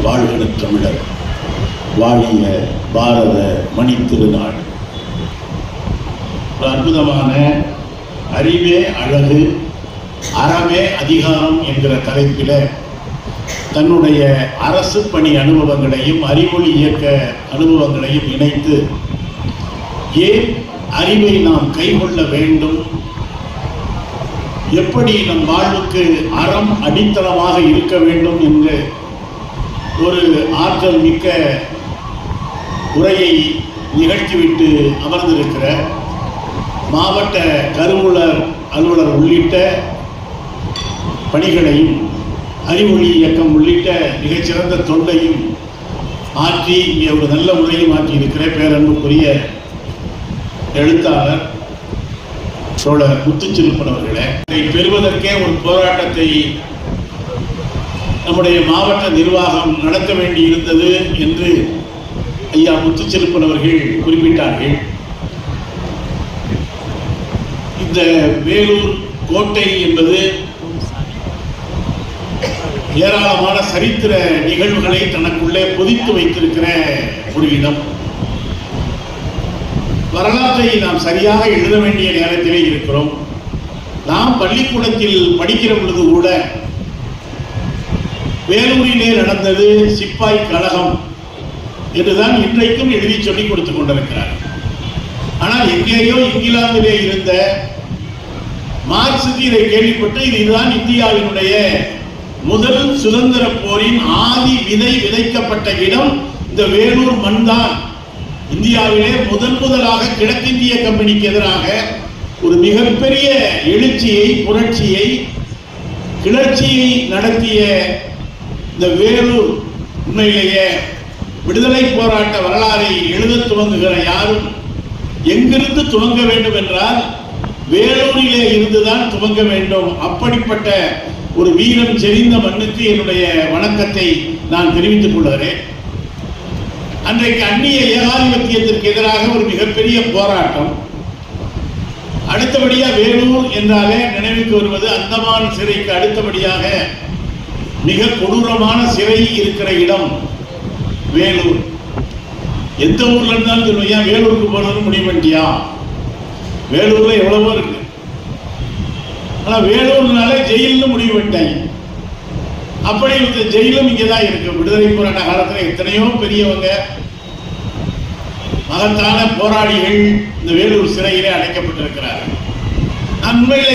வாழ்க தமிழர், வாழிய பாரத மணி திருநாள். அற்புதமான அறிவே அழகு, அறமே அதிகாரம் என்கிற தலைப்பில் தன்னுடைய அரசு பணி அனுபவங்களையும் அறிவொளி இயக்க அனுபவங்களையும் இணைத்து ஏன் அறிவை நாம் கைக்கொள்ள வேண்டும், எப்படி நம் வாழ்வுக்கு அறம் அடித்தளமாக இருக்க வேண்டும் என்று ஒரு ஆற்றல் மிக்க உரையை நிகழ்த்திவிட்டு அமர்ந்திருக்கிற மாவட்ட கருவூலர் அலுவலர் உள்ளிட்ட பணிகளையும் அறிவொளி இயக்கம் உள்ளிட்ட மிகச்சிறந்த தொண்டையும் ஆற்றி இங்கே ஒரு நல்ல உரையும் ஆற்றி இருக்கிற பேரன்புக்குரிய எழுத்தாளர் தோழர் முத்துச்சிலுப்பன் அவர்களே, இதை பெறுவதற்கே ஒரு போராட்டத்தை நம்முடைய மாவட்ட நிர்வாகம் நடத்த வேண்டி இருந்தது என்று ஐயா முத்துச்சிலுப்பன் அவர்கள் குறிப்பிட்டார்கள். இந்த வேலூர் கோட்டை என்பது ஏராளமான சரித்திர நிகழ்வுகளை தனக்குள்ளே பொதித்து வைத்திருக்கிற ஒரு இடம். வரலாற்றை நாம் சரியாக எழுத வேண்டிய நேரத்திலே இருக்கிறோம். நாம் பள்ளிக்கூடத்தில் படிக்கிற பொழுது கூட வேலூரிலே நடந்தது சிப்பாய் கழகம் என்றுதான் இன்றைக்கும் எழுதி சொல்லிக் கொடுத்துக் கொண்டிருக்கிறார். ஆனால் எங்கேயோ இங்கிலாந்திலே இருந்த மார்க்சுக்கு இதை கேள்விப்பட்டு இதுதான் இந்தியாவினுடைய முதல் சுதந்திர போரின் ஆதி விதை விதைக்கப்பட்ட இடம் இந்த வேலூர் மண் தான். இந்தியாவிலே முதலாக கிழக்கிந்திய கம்பெனிக்கு எதிராக ஒரு மிகப்பெரிய எழுச்சியை, புரட்சியை, கிளர்ச்சியை நடத்திய இந்த வேலூர் உண்மையிலேயே விடுதலை போராட்ட வரலாறை எழுத துவங்குகிற யாரும் எங்கிருந்து துவங்க வேண்டும் என்றால் வேலூரிலே இருந்துதான் துவங்க வேண்டும். அப்படிப்பட்ட ஒரு வீரம் செறிந்த மண்ணுக்கு என்னுடைய வணக்கத்தை நான் தெரிவித்துக் கொள்கிறேன். அன்றைக்கு அந்நிய ஏகாதிபத்தியத்திற்கு எதிராக ஒரு மிகப்பெரிய போராட்டம். அடுத்தபடியாக வேலூர் என்றாலே நினைவுக்கு வருவது அந்தமான் சிறைக்கு அடுத்தபடியாக மிக கொடூரமான சிறை இருக்கிற இடம் வேலூர். எந்த ஊர்ல இருந்தாலும் சொல்லுவா வேலூருக்கு போனது முடிவு பண்ணிட்டியா? வேலூர்ல எவ்வளவோ இருக்கு. ஆனா வேலூர்னாலே ஜெயில்னு முடிவு பண்ணிட்டாங்க. அப்படி இந்த ஜெயிலும் இங்கதான் இருக்கு. விடுதலை போராட்ட காலத்துல எத்தனையோ பெரியவங்க, மகத்தான போராளிகள் இந்த வேலூர் சிறையிலே அடைக்கப்பட்டிருக்கிறார்கள். உண்மையிலே